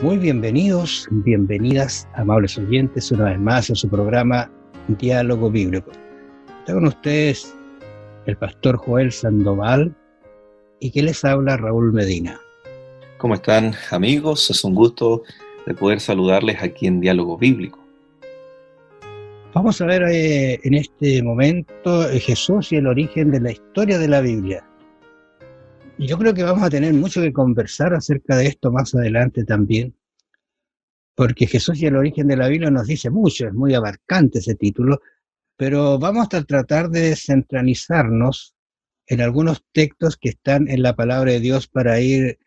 Muy bienvenidos, bienvenidas, amables oyentes, una vez más en su programa Diálogo Bíblico. Está con ustedes el pastor Joel Sandoval y que les habla Raúl Medina. ¿Cómo están, amigos? Es un gusto de poder saludarles aquí en Diálogo Bíblico. Vamos a ver en este momento Jesús y el origen de la historia de la Biblia. Y yo creo que vamos a tener mucho que conversar acerca de esto más adelante también, porque Jesús y el origen de la Biblia nos dice mucho, es muy abarcante ese título, pero vamos a tratar de centralizarnos en algunos textos que están en la palabra de Dios para ir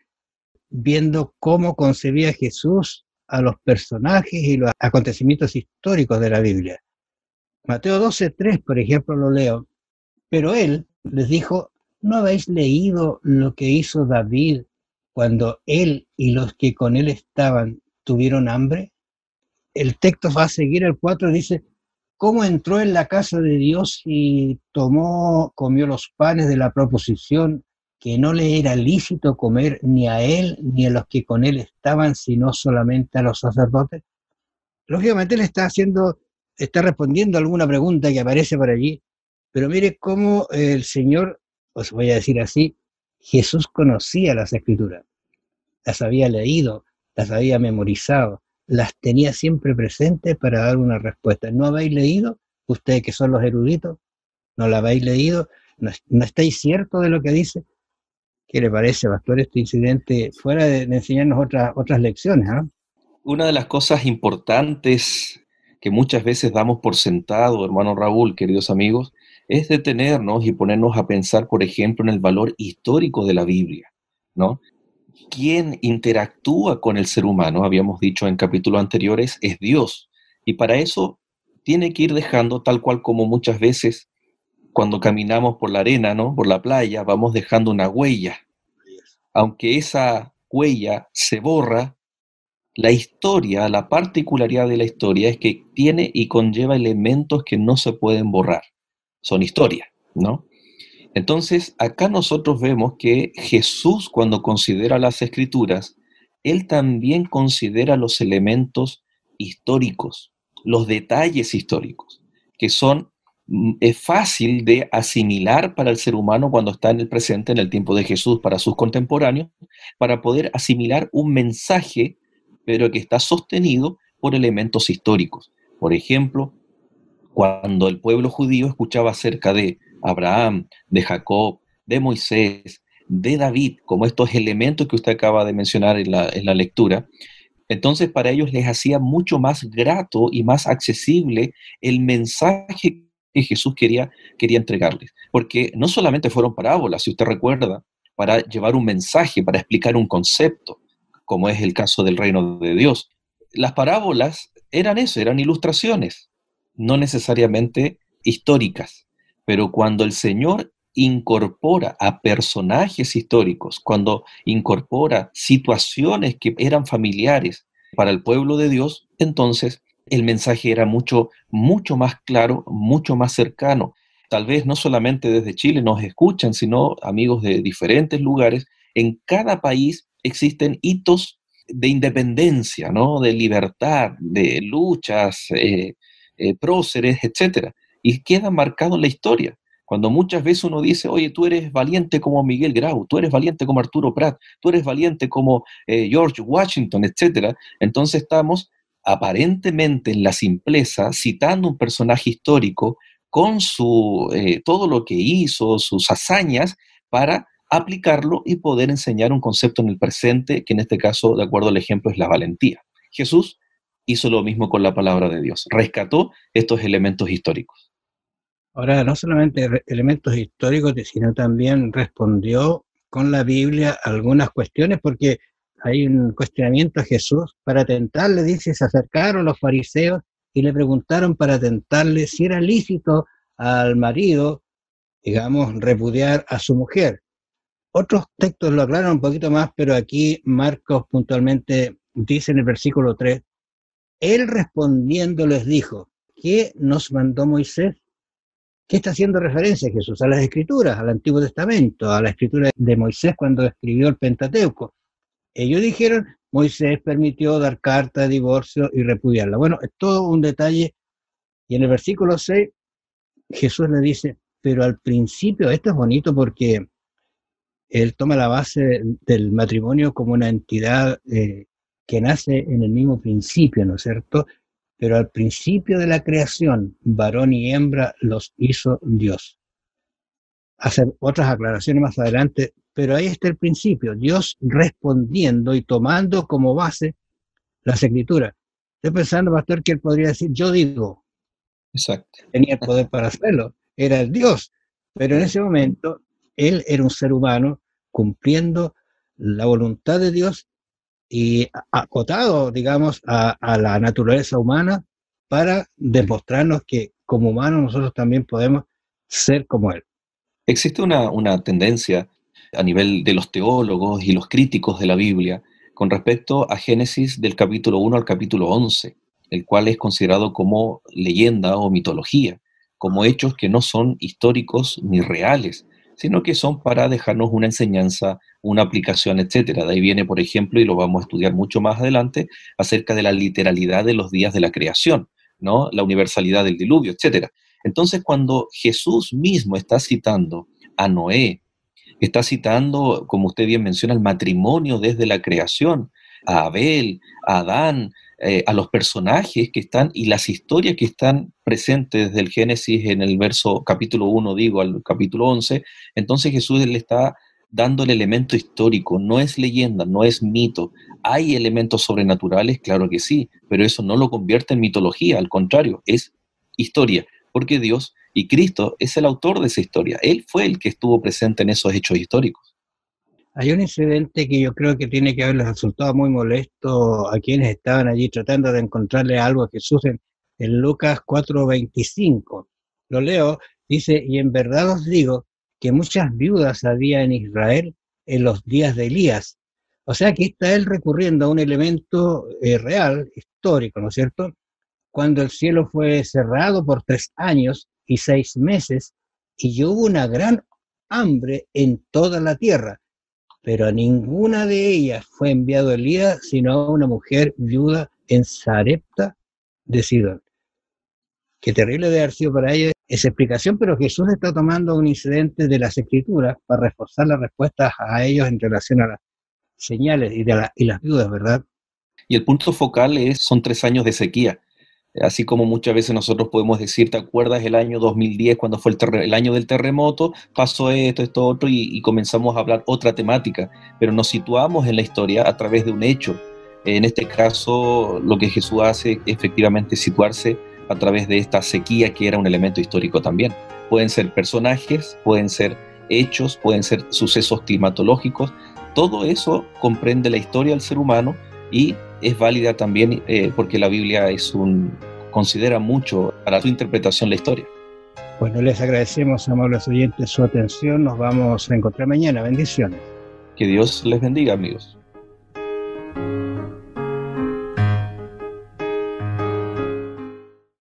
viendo cómo concebía Jesús a los personajes y los acontecimientos históricos de la Biblia. Mateo 12:3, por ejemplo, lo leo. Pero él les dijo: ¿no habéis leído lo que hizo David cuando él y los que con él estaban tuvieron hambre? El texto va a seguir, el 4 dice: ¿cómo entró en la casa de Dios y comió los panes de la proposición, que no le era lícito comer ni a él ni a los que con él estaban, sino solamente a los sacerdotes? Lógicamente él está respondiendo a alguna pregunta que aparece por allí, pero mire cómo el Señor, os voy a decir así, Jesús conocía las Escrituras, las había leído, las había memorizado, las tenía siempre presentes para dar una respuesta. ¿No habéis leído? Ustedes que son los eruditos, ¿no la habéis leído? ¿No estáis ciertos de lo que dice? ¿Qué le parece, pastor, este incidente, fuera de enseñarnos otras lecciones? Una de las cosas importantes que muchas veces damos por sentado, hermano Raúl, queridos amigos, es detenernos y ponernos a pensar, por ejemplo, en el valor histórico de la Biblia, ¿no? Quien interactúa con el ser humano, habíamos dicho en capítulos anteriores, es Dios. Y para eso tiene que ir dejando, tal cual como muchas veces cuando caminamos por la arena, ¿no? Por la playa, vamos dejando una huella. Aunque esa huella se borra, la historia, la particularidad de la historia es que tiene y conlleva elementos que no se pueden borrar. Son historia, ¿no? Entonces, acá nosotros vemos que Jesús, cuando considera las Escrituras, él también considera los elementos históricos, los detalles históricos, que es fácil de asimilar para el ser humano cuando está en el presente, en el tiempo de Jesús, para sus contemporáneos, para poder asimilar un mensaje, pero que está sostenido por elementos históricos. Por ejemplo, cuando el pueblo judío escuchaba acerca de Abraham, de Jacob, de Moisés, de David, como estos elementos que usted acaba de mencionar en la lectura, entonces para ellos les hacía mucho más grato y más accesible el mensaje que Jesús quería entregarles. Porque no solamente fueron parábolas, si usted recuerda, para llevar un mensaje, para explicar un concepto, como es el caso del reino de Dios. Las parábolas eran eso, eran ilustraciones, no necesariamente históricas. Pero cuando el Señor incorpora a personajes históricos, cuando incorpora situaciones que eran familiares para el pueblo de Dios, entonces el mensaje era mucho, mucho más claro, mucho más cercano. Tal vez no solamente desde Chile nos escuchan, sino amigos de diferentes lugares. En cada país existen hitos de independencia, ¿no? De libertad, de luchas, próceres, etcétera, y queda marcado en la historia. Cuando muchas veces uno dice: oye, tú eres valiente como Miguel Grau, tú eres valiente como Arturo Prat, tú eres valiente como George Washington, etcétera, entonces estamos aparentemente en la simpleza citando un personaje histórico con todo lo que hizo, sus hazañas, para aplicarlo y poder enseñar un concepto en el presente, que en este caso, de acuerdo al ejemplo, es la valentía. Jesús hizo lo mismo con la palabra de Dios, rescató estos elementos históricos. Ahora, no solamente elementos históricos, sino también respondió con la Biblia algunas cuestiones, porque hay un cuestionamiento a Jesús para tentarle. Dice: se acercaron los fariseos y le preguntaron para tentarle si era lícito al marido, digamos, repudiar a su mujer. Otros textos lo aclaran un poquito más, pero aquí Marcos puntualmente dice en el versículo 3: él respondiendo les dijo: ¿qué nos mandó Moisés? ¿Qué está haciendo referencia Jesús? A las Escrituras, al Antiguo Testamento, a la Escritura de Moisés cuando escribió el Pentateuco. Ellos dijeron: Moisés permitió dar carta de divorcio y repudiarla. Bueno, es todo un detalle. Y en el versículo 6, Jesús le dice, pero al principio, esto es bonito porque él toma la base del matrimonio como una entidad que nace en el mismo principio, ¿no es cierto? Pero al principio de la creación, varón y hembra los hizo Dios. Hacer otras aclaraciones más adelante, pero ahí está el principio, Dios respondiendo y tomando como base las escrituras. Estoy pensando, pastor, que él podría decir, yo digo, Exacto. tenía el poder para hacerlo, era el Dios, pero en ese momento él era un ser humano cumpliendo la voluntad de Dios y acotado, digamos, a la naturaleza humana para demostrarnos que como humanos nosotros también podemos ser como él. Existe una tendencia a nivel de los teólogos y los críticos de la Biblia con respecto a Génesis del capítulo 1 al capítulo 11, el cual es considerado como leyenda o mitología, como hechos que no son históricos ni reales, sino que son para dejarnos una enseñanza, una aplicación, etcétera. De ahí viene, por ejemplo, y lo vamos a estudiar mucho más adelante, acerca de la literalidad de los días de la creación, ¿no? La universalidad del diluvio, etcétera. Entonces, cuando Jesús mismo está citando a Noé, está citando, como usted bien menciona, el matrimonio desde la creación, a Abel, a Adán, a los personajes que están y las historias que están presentes desde el Génesis en el verso capítulo 1, digo, al capítulo 11, entonces Jesús le está dando el elemento histórico, no es leyenda, no es mito. ¿Hay elementos sobrenaturales? Claro que sí, pero eso no lo convierte en mitología, al contrario, es historia, porque Dios y Cristo es el autor de esa historia. Él fue el que estuvo presente en esos hechos históricos. Hay un incidente que yo creo que tiene que haberles resultado muy molesto a quienes estaban allí tratando de encontrarle algo a Jesús en Lucas 4:25. Lo leo, dice, y en verdad os digo que muchas viudas había en Israel en los días de Elías. O sea que está él recurriendo a un elemento real, histórico, ¿no es cierto? Cuando el cielo fue cerrado por 3 años y 6 meses y hubo una gran hambre en toda la tierra, pero a ninguna de ellas fue enviado Elías, sino a una mujer viuda en Sarepta de Sidón. Qué terrible de haber sido para ellos esa explicación, pero Jesús está tomando un incidente de las Escrituras para reforzar las respuestas a ellos en relación a las señales y las viudas, ¿verdad? Y el punto focal son 3 años de sequía. Así como muchas veces nosotros podemos decir, ¿te acuerdas el año 2010 cuando fue el año del terremoto? Pasó esto, otro, y comenzamos a hablar otra temática, pero nos situamos en la historia a través de un hecho. En este caso, lo que Jesús hace efectivamente es situarse a través de esta sequía que era un elemento histórico también. Pueden ser personajes, pueden ser hechos, pueden ser sucesos climatológicos. Todo eso comprende la historia del ser humano y es válida también porque la Biblia considera mucho para su interpretación la historia. Bueno, les agradecemos, amables oyentes, su atención. Nos vamos a encontrar mañana. Bendiciones. Que Dios les bendiga, amigos.